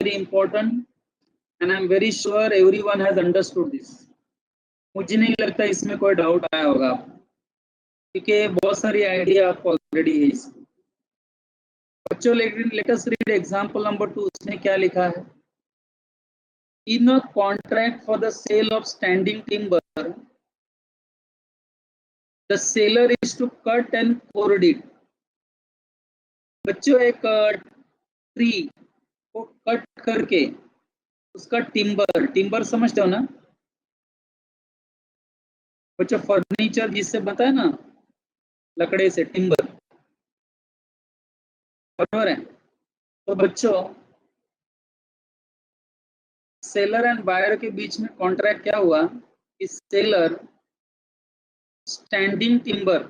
very important and I'm very sure everyone has understood this. मुझे नहीं लगता इसमें कोई डाउट आया होगा आपको, क्योंकि बहुत सारी आइडिया आपको ऑलरेडी है इसमें। बच्चों let us read example number 2। उसमें क्या लिखा है? In a contract for the sale of standing timber, the seller is to cut and cord it. बच्चों एक ट्री को कट करके उसका टिम्बर, टिम्बर समझते हो ना बच्चों? फर्नीचर जिससे बनता है ना लकड़े से, टिम्बर, बराबर है? तो बच्चों सेलर एंड बायर के बीच में कॉन्ट्रैक्ट क्या हुआ कि सेलर स्टैंडिंग टिम्बर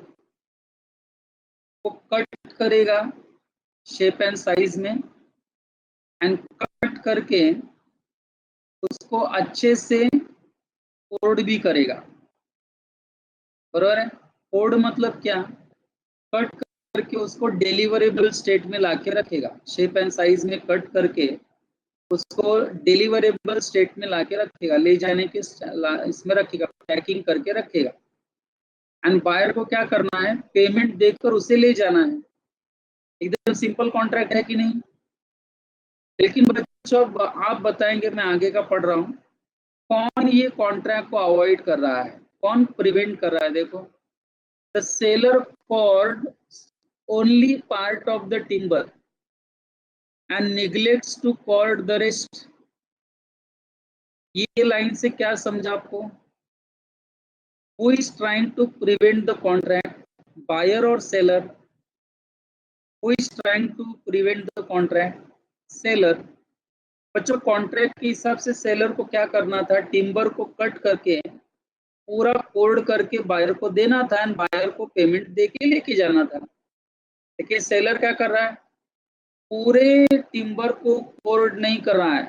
को कट करेगा शेप एंड साइज में, एंड कट करके उसको अच्छे से कोड भी करेगा, बराबर है? कोड मतलब क्या? कट करके उसको डिलीवरेबल स्टेट में लाके रखेगा, शेप एंड साइज में कट करके उसको डिलीवरेबल स्टेट में लाके रखेगा, ले जाने के इसमें रखेगा, पैकिंग करके रखेगा। एंड बायर को क्या करना है? पेमेंट देकर उसे ले जाना है। एकदम सिंपल कॉन्ट्रैक्ट है कि नहीं? लेकिन बच्चों आप बताएंगे, मैं आगे का पढ़ रहा हूँ, कौन ये कॉन्ट्रैक्ट को अवॉइड कर रहा है, कौन प्रिवेंट कर रहा है? देखो, the seller cord only part of the timber and neglects to cord the rest. ये लाइन से क्या समझा आपको? Who is trying to prevent the contract, buyer or seller? Who is trying to prevent the contract? Seller। बच्चों contract के हिसाब से seller को क्या करना था? टिम्बर को कट करके पूरा कोड करके बायर को देना था एंड बायर को पेमेंट देके लेके जाना था। लेकिन सेलर क्या कर रहा है? पूरे टिम्बर को कोड नहीं कर रहा है,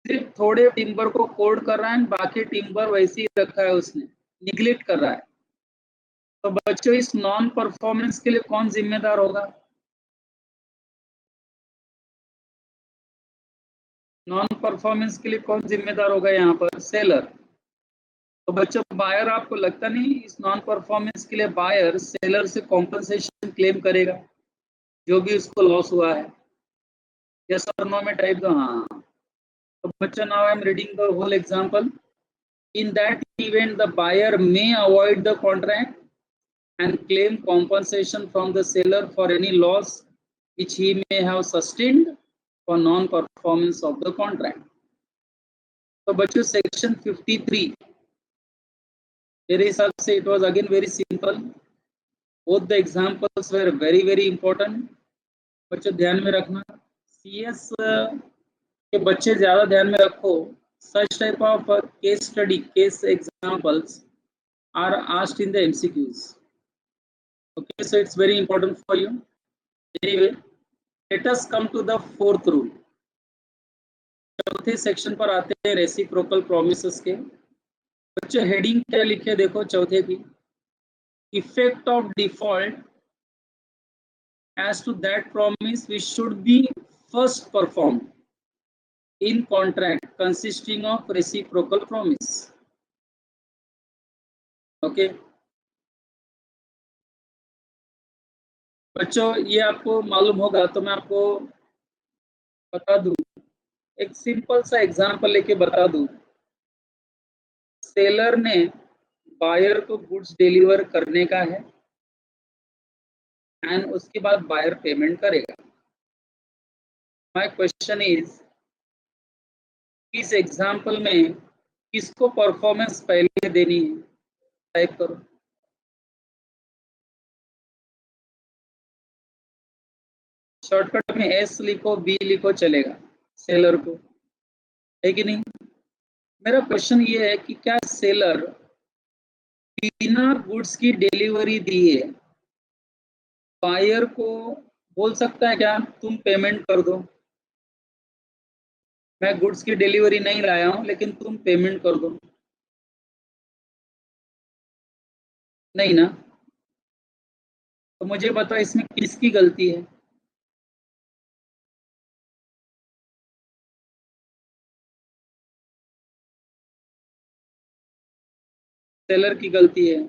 सिर्फ थोड़े टिम्बर को कोड कर रहा है, बाकी टिम्बर वैसे ही रखा है, उसने निग्लेक्ट कर रहा है। तो बच्चों इस नॉन परफॉर्मेंस के लिए कौन जिम्मेदार होगा? नॉन परफॉर्मेंस के लिए कौन जिम्मेदार होगा यहाँ पर? सेलर। तो बच्चों बायर, आपको लगता नहीं इस नॉन परफॉर्मेंस के लिए बायर सेलर से कॉम्पनसेशन क्लेम करेगा जो भी उसको लॉस हुआ है? यस और नो में टाइप दो। हाँ। तो बच्चों now I am reading the whole example. In that event the buyer may avoid the contract and claim compensation from the seller for any loss which he may have sustained for non-performance of the contract. तो बच्चों section 53 मेरे हिसाब से it was again very simple. Both the examples were very very important. बच्चों ध्यान में रखना, CS के बच्चे ज्यादा ध्यान में रखो। Such type of case study, case examples are asked in the MCQs. Okay, so it's very important for you. Anyway, let us come to the fourth rule. चौथे सेक्शन पर आते हैं रेसिप्रोकल प्रोमिसेस के। बच्चों हेडिंग क्या लिखे देखो चौथे की, effect of default as to that promise which should be first performed in contract consisting of reciprocal promise. Okay. बच्चों ये आपको मालूम होगा तो मैं आपको बता दूं, एक सिंपल सा एग्जांपल लेके बता दूं। सेलर ने बायर को गुड्स डिलीवर करने का है एंड उसके बाद बायर पेमेंट करेगा। माय क्वेश्चन इज, इस एग्जांपल में किसको परफॉर्मेंस पहले देनी है? टाइप करो। शॉर्टकट में एस लिखो, बी लिखो, चलेगा, सेलर को, है कि नहीं? मेरा क्वेश्चन ये है कि क्या सेलर बिना गुड्स की डिलीवरी दिए बायर को बोल सकता है क्या तुम पेमेंट कर दो, मैं गुड्स की डिलीवरी नहीं लाया हूं लेकिन तुम पेमेंट कर दो? नहीं ना। तो मुझे बताओ इसमें किसकी गलती है? सेलर की गलती है।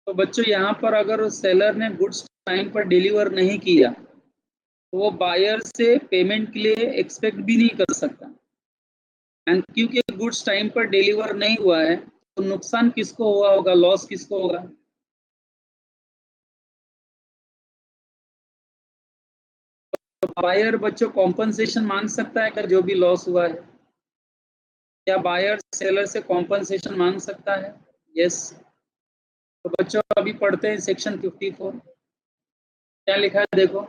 तो बच्चों यहाँ पर अगर सेलर ने गुड्स टाइम पर डिलीवर नहीं किया तो वो बायर से पेमेंट के लिए एक्सपेक्ट भी नहीं कर सकता। एंड क्योंकि गुड्स टाइम पर डिलीवर नहीं हुआ है तो नुकसान किसको हुआ होगा, लॉस किसको होगा? तो बायर बच्चों कॉम्पनसेशन मांग सकता है अगर जो भी लॉस हुआ है? क्या बायर सेलर से कॉम्पनसेशन मांग सकता है? यस। तो बच्चों अभी पढ़ते हैं सेक्शन 54। क्या लिखा है देखो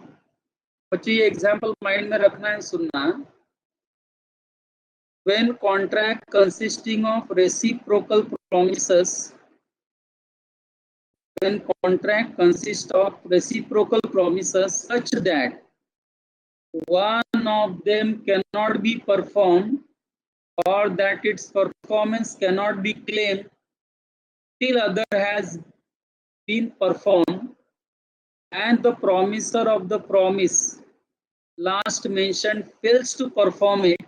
बच्चों, ये एग्जाम्पल माइंड में रखना है, सुनना। When contract consisting of reciprocal promises, when contract consists of reciprocal promises such that one of them cannot be performed or that its performance cannot be claimed till other has been performed, and the promiser of the promise last mentioned fails to perform it,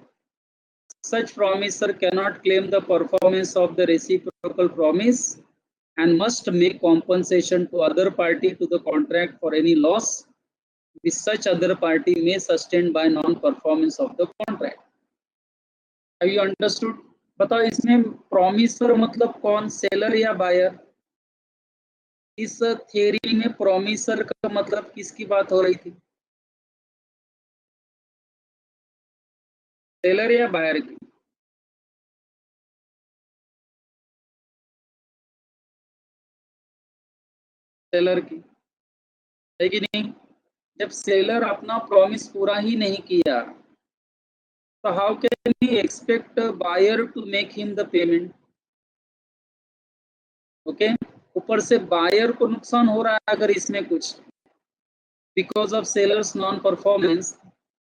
such promiser cannot claim the performance of the reciprocal promise and must make compensation to other party to the contract for any loss which such other party may sustain by non-performance of the contract. Have you understood? बताओ इसमें promiser मतलब कौन, seller या buyer? इस theory में promiser का मतलब किसकी बात हो रही थी, सेलर या बायर की? सेलर की है कि नहीं? जब सेलर अपना प्रॉमिस पूरा ही नहीं किया तो how can he expect buyer to make him the payment? Okay, ऊपर से बायर को नुकसान हो रहा है अगर इसमें कुछ because of sellers non performance,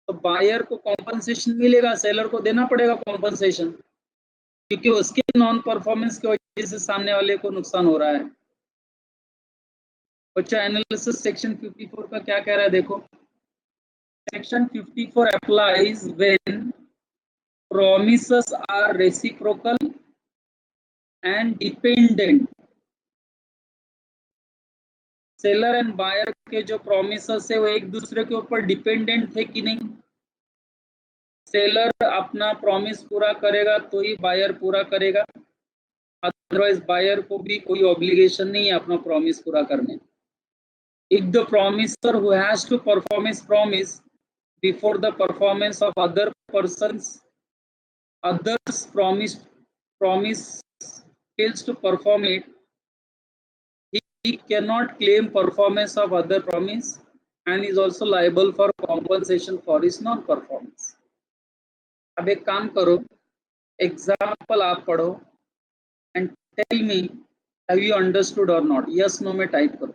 तो बायर को कॉम्पनसेशन मिलेगा, सेलर को देना पड़ेगा कॉम्पनसेशन, क्योंकि उसके नॉन परफॉर्मेंस की वजह से सामने वाले को नुकसान हो रहा है। बच्चा एनालिसिस सेक्शन 54 का क्या कह रहा है देखो। Section 54 applies when promises are reciprocal and dependent। Seller and buyer के जो प्रोमिसेस है वो एक दूसरे के ऊपर डिपेंडेंट थे कि नहीं? सेलर अपना प्रॉमिस पूरा करेगा तो ही बायर पूरा करेगा, अदरवाइज बायर को भी कोई ऑब्लिगेशन नहीं है अपना प्रॉमिस पूरा करने। If the promiser who has to perform his promise before the performance of other persons, others promise fails to perform it, he cannot claim performance of other promise and is also liable for compensation for his non-performance। अब एक काम करो, example आप पढ़ो and tell me have you understood और not, yes no में type करो।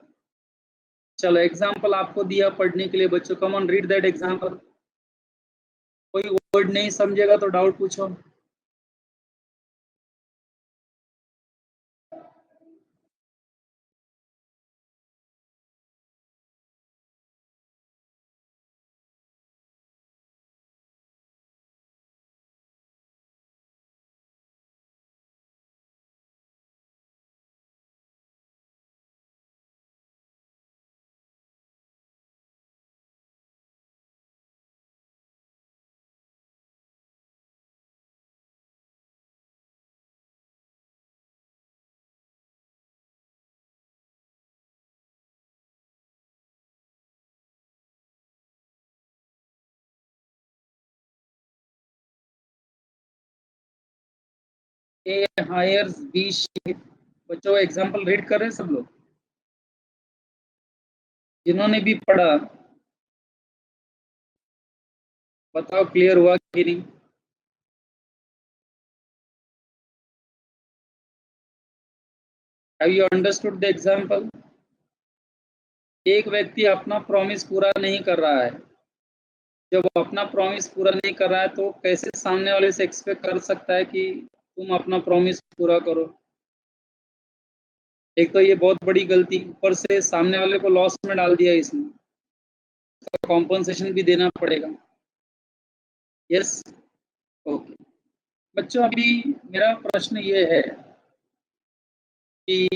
चलो एग्जाम्पल आपको दिया पढ़ने के लिए बच्चों, come on read that example. कोई वर्ड नहीं समझेगा तो डाउट पूछो। A hires B ship. बच्चों एग्जाम्पल रीड कर रहे हैं सब लोग, जिन्होंने भी पढ़ा बताओ क्लियर हुआ कि नहीं? Have you understood the example? एक व्यक्ति अपना प्रॉमिस पूरा नहीं कर रहा है, जब वो अपना प्रॉमिस पूरा नहीं कर रहा है तो कैसे सामने वाले से एक्सपेक्ट कर सकता है कि तुम अपना प्रॉमिस पूरा करो? एक तो ये बहुत बड़ी गलती, ऊपर से सामने वाले को लॉस में डाल दिया इसने, तो कॉम्पनसेशन भी देना पड़ेगा। Yes, okay. बच्चों अभी मेरा प्रश्न ये है, कि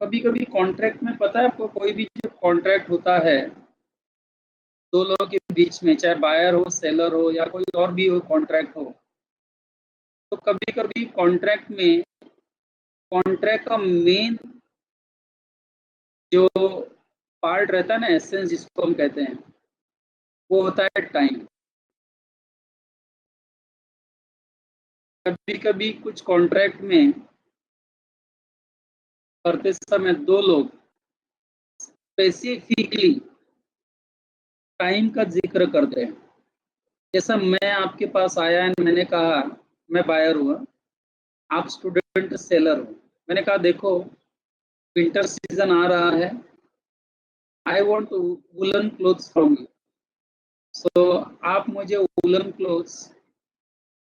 कभी कभी कॉन्ट्रैक्ट में, पता है आपको, कोई भी जो कॉन्ट्रैक्ट होता है दो लोगों के बीच में, चाहे बायर हो, सेलर हो, या कोई और भी हो कॉन्ट्रैक्ट हो, तो कभी कभी कॉन्ट्रैक्ट में कॉन्ट्रैक्ट का मेन जो पार्ट रहता है ना, एसेंस जिसको हम कहते हैं, वो होता है टाइम। कभी कभी कुछ कॉन्ट्रैक्ट में करते समय दो लोग स्पेसिफिकली टाइम का जिक्र करते हैं। जैसा मैं आपके पास आया एंड मैंने कहा मैं बायर हुआ, आप स्टूडेंट सेलर हो, मैंने कहा देखो विंटर सीजन आ रहा है, I want woollen clothes from you, so आप मुझे वुलन क्लोथ्स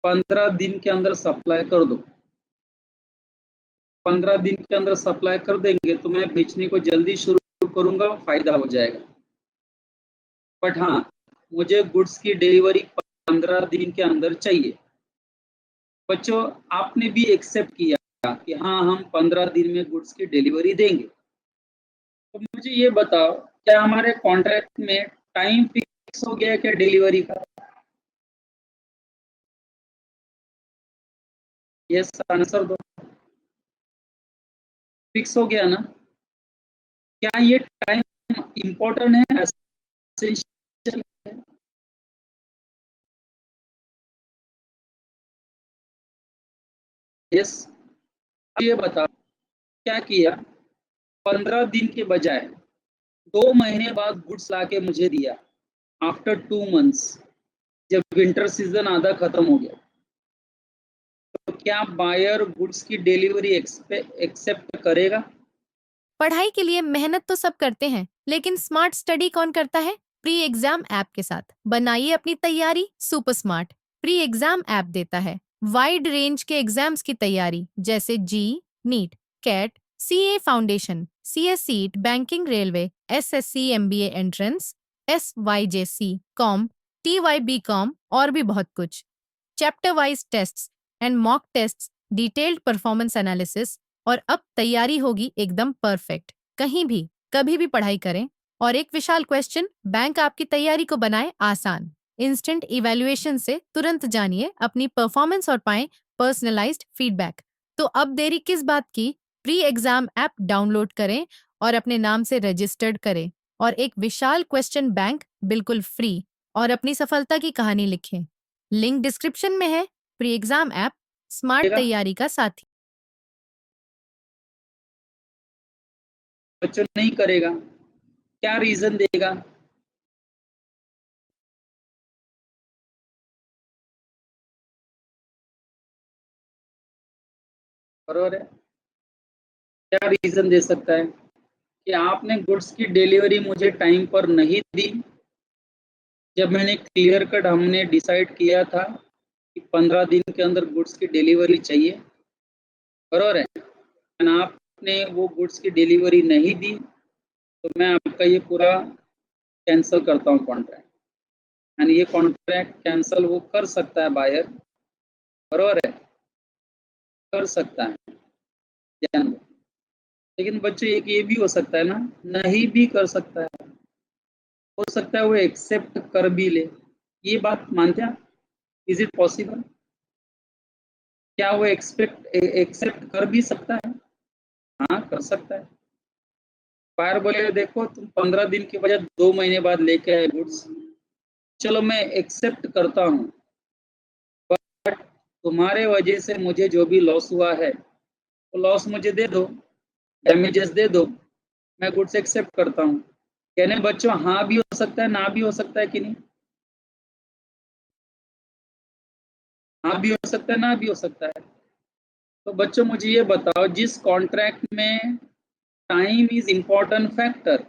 15 दिन के अंदर सप्लाई कर दो। 15 दिन के अंदर सप्लाई कर देंगे तो मैं बेचने को जल्दी शुरू करूंगा, फायदा हो जाएगा। बट हाँ, मुझे गुड्स की डिलीवरी 15 दिन के अंदर चाहिए। बच्चों, आपने भी एक्सेप्ट किया कि हाँ हम 15 दिन में गुड्स की डिलीवरी देंगे। तो मुझे ये बताओ, क्या हमारे कॉन्ट्रैक्ट में टाइम फिक्स हो गया क्या डिलीवरी का? यस आंसर दो। फिक्स हो गया ना? क्या ये टाइम इम्पोर्टेंट है, एसेंशियल है? यस। ये बताओ, क्या किया, 15 दिन के बजाय 2 महीने बाद गुड्स लाके मुझे दिया, आफ्टर 2 मंथ्स, जब विंटर सीजन आधा खत्म हो गया, तो क्या बायर गुड्स की डिलीवरी एक्सेप्ट करेगा? पढ़ाई के लिए मेहनत तो सब करते हैं, लेकिन स्मार्ट स्टडी कौन करता है? प्री एग्जाम ऐप के साथ बनाइए अपनी तैयारी super smart. Pre exam app देता है वाइड रेंज के एग्जाम्स की तैयारी, जैसे JEE, NEET, CAT, CA foundation, CSEET, banking, railway, SSC, MBA entrance, SYJC, com, TY com और भी बहुत कुछ। Chapter wise tests and mock tests, detailed performance analysis, और अब तैयारी होगी एकदम परफेक्ट। कहीं भी कभी भी पढ़ाई करें। और एक विशाल क्वेश्चन बैंक आपकी तैयारी को बनाए आसान। इंस्टेंट इवैल्यूएशन से तुरंत जानिए अपनी परफॉर्मेंस और पाएं पर्सनलाइज्ड फीडबैक। तो अब देरी किस बात की? प्री एग्जाम ऐप डाउनलोड करें और अपने नाम से रजिस्टर्ड करें और एक विशाल क्वेश्चन बैंक बिल्कुल फ्री, और अपनी सफलता की कहानी लिखें। लिंक डिस्क्रिप्शन में है। प्री एग्जाम ऐप स्मार्ट तैयारी का साथी। बच्चों नहीं करेगा, क्या रीजन देगा? बरोबर है। क्या रीजन दे सकता है कि आपने गुड्स की डिलीवरी मुझे टाइम पर नहीं दी, जब मैंने क्लियर कट हमने डिसाइड किया था कि 15 दिन के अंदर गुड्स की डिलीवरी चाहिए। बरोबर है। एंड आपने वो गुड्स की डिलीवरी नहीं दी, तो मैं आपका ये पूरा कैंसिल करता हूँ कॉन्ट्रैक्ट। एंड ये कॉन्ट्रैक्ट कैंसिल वो कर सकता है बायर, बरोबर है, कर सकता है, ध्यान दो। लेकिन बच्चों एक ये भी हो सकता है ना, नहीं भी कर सकता है, हो सकता है वो एक्सेप्ट कर भी ले। ये बात मानते हैं? Is it possible? क्या वो एक्सेप्ट कर भी सकता है? हाँ कर सकता है। बायर बोलेगा देखो तुम 15 दिन के बजाय 2 महीने बाद लेके आए गुड्स, चलो मैं एक्सेप्ट करता हूँ, बट तुम्हारे वजह से मुझे जो भी लॉस हुआ है वो लॉस मुझे दे दो, डैमेजेस दे दो, मैं गुड्स एक्सेप्ट करता हूँ। कहने बच्चों हाँ भी हो सकता है, ना भी हो सकता है कि नहीं? हाँ भी हो सकता है, ना भी हो सकता है। तो बच्चों मुझे ये बताओ, जिस कॉन्ट्रैक्ट में time is important factor,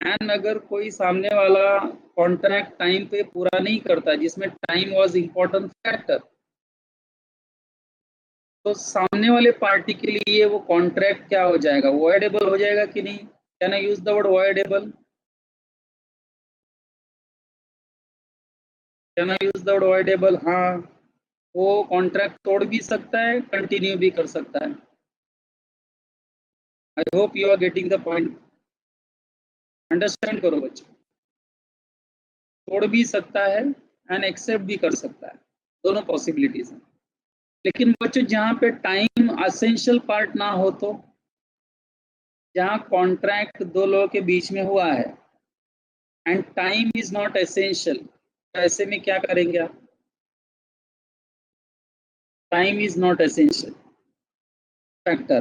and अगर कोई सामने वाला कॉन्ट्रैक्ट टाइम पे पूरा नहीं करता, जिसमें टाइम वाज इम्पोर्टेंट फैक्टर, तो सामने वाले पार्टी के लिए वो कॉन्ट्रैक्ट क्या हो जाएगा, वॉइडेबल हो जाएगा कि नहीं? Can I use the word voidable? Can I use the word voidable? हाँ, वो कॉन्ट्रैक्ट तोड़ भी सकता है, कंटिन्यू भी कर सकता है। I hope you are getting the point. Understand करो बच्चों, छोड़ भी सकता है एंड एक्सेप्ट भी कर सकता है, दोनों पॉसिबिलिटीज हैं। लेकिन बच्चों जहाँ पे टाइम असेंशियल पार्ट ना हो, तो जहाँ कॉन्ट्रैक्ट दो लोगों के बीच में हुआ है and time is not essential, तो ऐसे में क्या करेंगे आप? Time is not essential factor,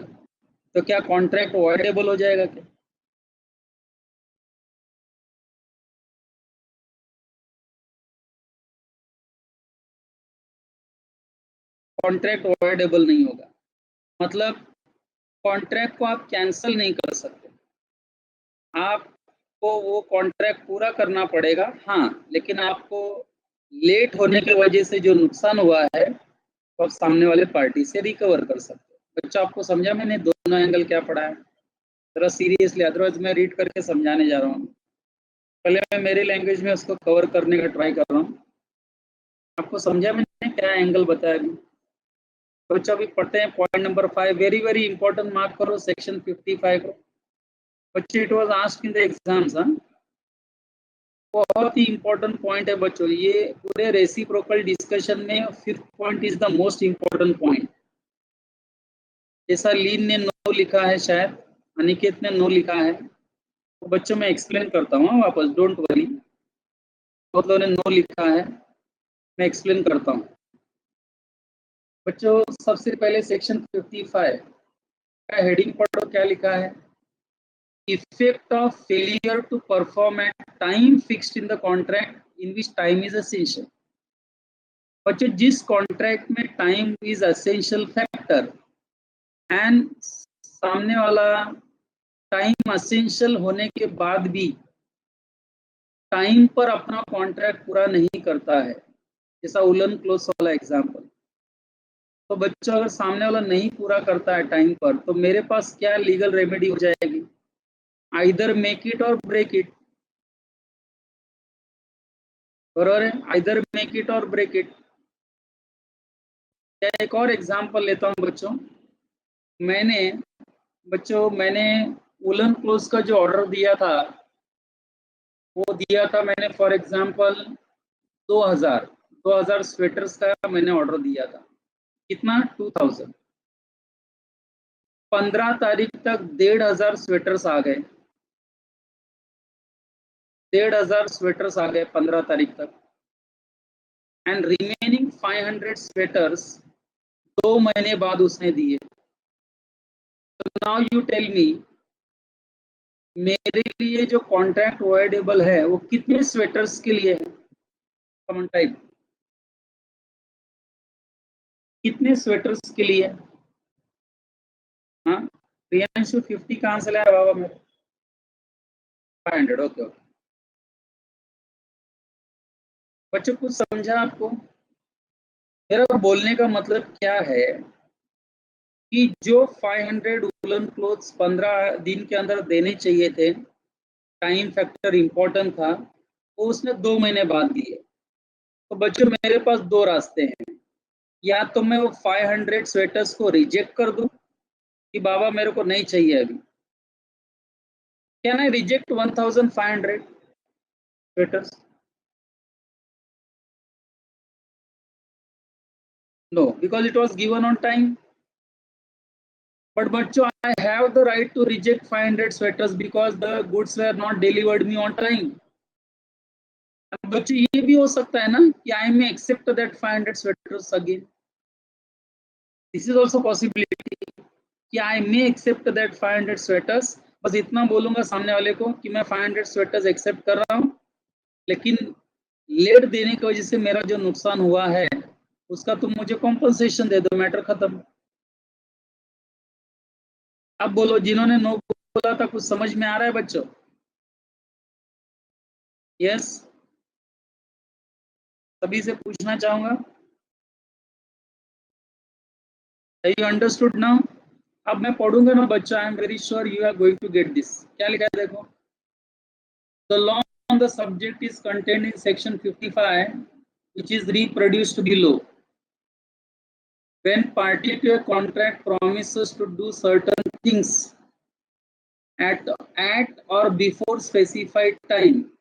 तो क्या कॉन्ट्रैक्ट वॉइडेबल हो जाएगा क्या? कॉन्ट्रैक्ट वॉइडेबल नहीं होगा, मतलब कॉन्ट्रैक्ट को आप कैंसिल नहीं कर सकते, आपको वो कॉन्ट्रैक्ट पूरा करना पड़ेगा। हाँ, लेकिन आपको लेट होने की वजह से जो नुकसान हुआ है तो आप सामने वाले पार्टी से रिकवर कर सकते हो। बच्चा आपको समझा मैंने दोनों एंगल क्या पढ़ा है? जरा सीरियसली, अदरवाइज मैं रीड करके समझाने जा रहा हूँ। पहले मैं मेरी लैंग्वेज में उसको कवर करने का ट्राई कर रहा हूँ। आपको समझा मैंने क्या एंगल बताया अभी? बच्चों अभी पढ़ते हैं point number 5, very very important, mark करो सेक्शन 55 को। बच्चे it was asked in the exams. बहुत ही इंपॉर्टेंट पॉइंट है बच्चों, ये पूरे रेसिप्रोकल डिस्कशन में 5th point is the most important point. जैसा लीन ने नो लिखा है, शायद अनिकेत ने नो लिखा है, तो बच्चों मैं एक्सप्लेन करता हूँ वापस, डोंट वरी। बहुत लोगों ने नो लिखा है, मैं एक्सप्लेन करता हूँ बच्चों। सबसे पहले सेक्शन 55 का हेडिंग पढ़ो, क्या लिखा है? Effect of failure to perform at time fixed in the contract in which time is essential. बच्चों जिस कॉन्ट्रैक्ट में time is essential factor and सामने वाला टाइम एसेंशियल होने के बाद भी टाइम पर अपना कॉन्ट्रैक्ट पूरा नहीं करता है, जैसा उलन क्लोज वाला एग्जांपल, तो बच्चों अगर सामने वाला नहीं पूरा करता है टाइम पर, तो मेरे पास क्या लीगल रेमेडी हो जाएगी? आइदर मेक इट और ब्रेक इट, बराबर है? आइदर मेक इट और ब्रेक इट। क्या एक और एग्जांपल लेता हूं बच्चों। मैंने उलन क्लोज का जो ऑर्डर दिया था, वो दिया था मैंने फॉर एग्जांपल 2000 स्वेटर्स का मैंने ऑर्डर दिया था। कितना? 2000। 15 तारीख तक 1500 स्वेटर्स आ गए, 1500 स्वेटर्स आ गए 15 तारीख तक, एंड रिमेनिंग 500 स्वेटर्स 2 महीने बाद उसने दिए। तो नाउ यू टेल मी, मेरे लिए जो कॉन्ट्रैक्ट वॉइडेबल है वो कितने स्वेटर्स के लिए है? कॉमन टाइप, कितने स्वेटर्स के लिए? हाँ, प्रियांशु 50 कहाँ से लाया बाबा? मेरे 500। ओके ओके बच्चों, कुछ समझा आपको? मेरा बोलने का मतलब क्या है कि जो 500 वुलन क्लोथ्स 15 दिन के अंदर देने चाहिए थे, टाइम फैक्टर इंपॉर्टेंट था, वो उसने 2 महीने बाद दिए। तो बच्चों मेरे पास दो रास्ते हैं, या तो मैं वो 500 स्वेटर्स को रिजेक्ट कर दूं कि बाबा मेरे को नहीं चाहिए अभी। Can I reject 1500 sweaters? No, because it was given on time. But बच्चों, I have the right to reject 500 sweaters because the goods were not delivered me on time. बच्चों ये भी हो सकता है ना कि I may accept that 500 sweaters again. This is also possibility कि I may accept that 500 sweaters. बस इतना बोलूंगा सामने वाले को कि मैं 500 sweaters accept कर रहा हूँ, लेकिन लेट देने की वजह से मेरा जो नुकसान हुआ है उसका तुम मुझे कॉम्पनसेशन दे दो, मैटर खत्म। अब बोलो, जिन्होंने नो बोला था कुछ समझ में आ रहा है बच्चों? यस, सभी से पूछना चाहूंगा, यू अंडरस्टूड नाउ? अब मैं पढ़ूंगा ना बच्चा, I am very sure you are going to get this. क्या लिखा है देखो, the law on the subject is contained in section 55 which is reproduced below. When party to a contract promises to do certain things at or before specified time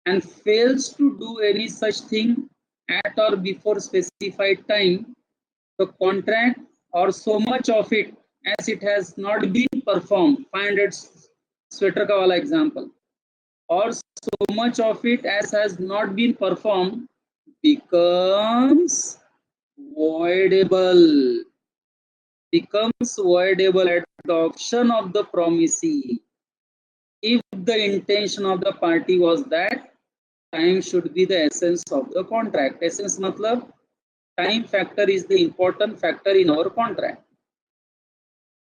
and fails to do any such thing at or before specified time, the contract or so much of it as it has not been performed, 500 sweater का वाला example, or so much of it as has not been performed becomes voidable at the option of the promisee if the intention of the party was that time should be the essence of the contract. Essence matlab time factor is the important factor in our contract.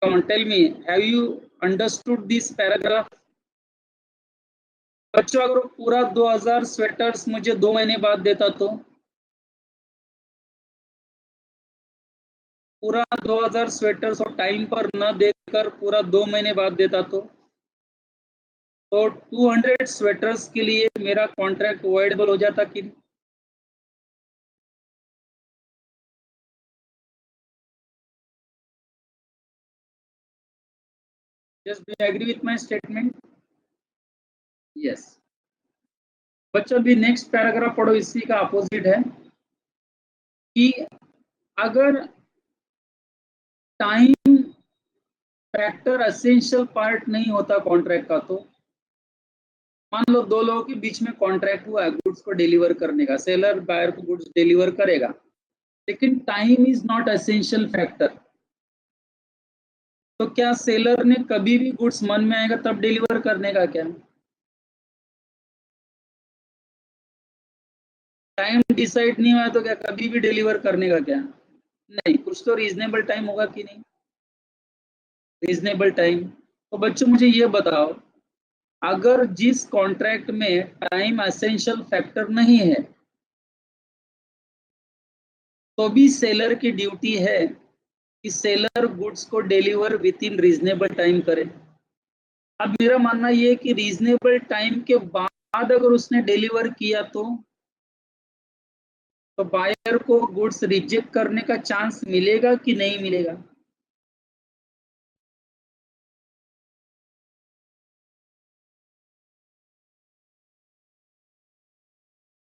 Come on, tell me, have you understood this paragraph? बच्चों अगर पूरा 2000 sweaters मुझे 2 महीने बाद देता तो पूरा 2000 sweaters और टाइम पर न देकर पूरा 2 महीने बाद देता तो 200 स्वेटर्स के लिए मेरा कॉन्ट्रैक्ट वॉइडेबल हो जाता कि नहीं? Just do you agree with my statement? Yes. बच्चों भी नेक्स्ट पैराग्राफ पढ़ो, इसी का अपोजिट है कि अगर टाइम फैक्टर एसेंशियल पार्ट नहीं होता कॉन्ट्रैक्ट का, तो मान लो 2 लोगों के बीच में कॉन्ट्रैक्ट हुआ है गुड्स को डिलीवर करने का, सेलर बायर को गुड्स डिलीवर करेगा, लेकिन time is not essential factor, तो क्या सेलर ने कभी भी गुड्स मन में आएगा तब डिलीवर करने का क्या? टाइम डिसाइड नहीं हुआ तो क्या कभी भी डिलीवर करने का क्या? नहीं, कुछ तो रीजनेबल टाइम होगा कि नहीं? Reasonable time. तो बच्चों मुझे ये बताओ, अगर जिस कॉन्ट्रैक्ट में टाइम एसेंशियल फैक्टर नहीं है तो भी सेलर की ड्यूटी है कि सेलर गुड्स को deliver with in reasonable time करे। अब मेरा मानना ये है कि रीजनेबल टाइम के बाद अगर उसने डिलीवर किया तो बायर को गुड्स रिजेक्ट करने का चांस मिलेगा कि नहीं मिलेगा?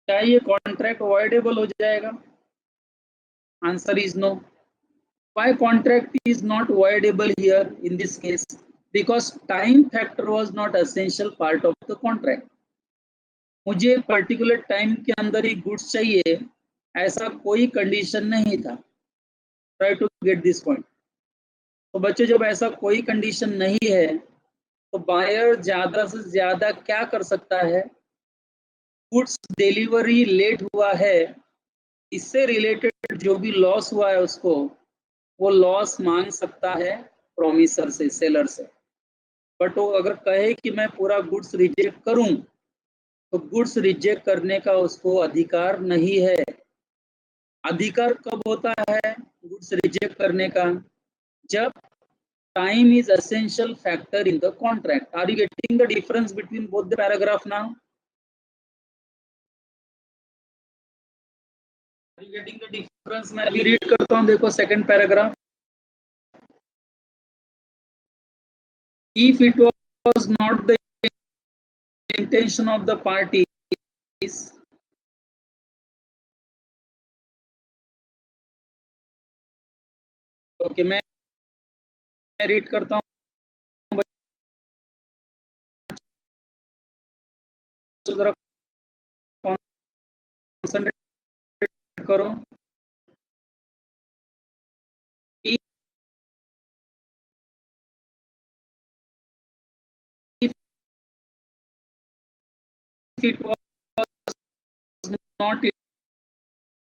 क्या ये कॉन्ट्रैक्ट वॉइडेबल हो जाएगा? Answer is no. Why contract is not voidable here in this case? Because time factor was not essential part of the contract. मुझे पर्टिकुलर टाइम के अंदर ही गुड्स चाहिए ऐसा कोई कंडीशन नहीं था। Try to get this point. तो बच्चे जब ऐसा कोई कंडीशन नहीं है तो बायर ज्यादा से ज्यादा क्या कर सकता है? गुड्स डिलीवरी लेट हुआ है, इससे रिलेटेड जो भी लॉस हुआ है उसको वो लॉस मांग सकता है प्रोमिसर से, सेलर से। बट वो अगर कहे कि मैं पूरा गुड्स रिजेक्ट करूं तो गुड्स रिजेक्ट करने का उसको अधिकार नहीं है। अधिकार कब होता है गुड्स रिजेक्ट करने का? जब time is essential factor in the contract. Are you getting the difference between both the paragraph now? Are you getting the difference? मैं अभी रीड करता हूं, देखो second paragraph. If it was not the intention of the parties, okay मैं read करता हूँ, जरा concentrate करो। If it was not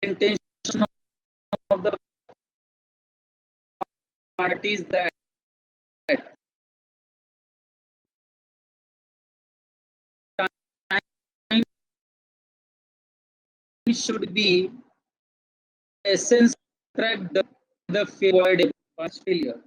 intention of the parties that time should be essence track the failure.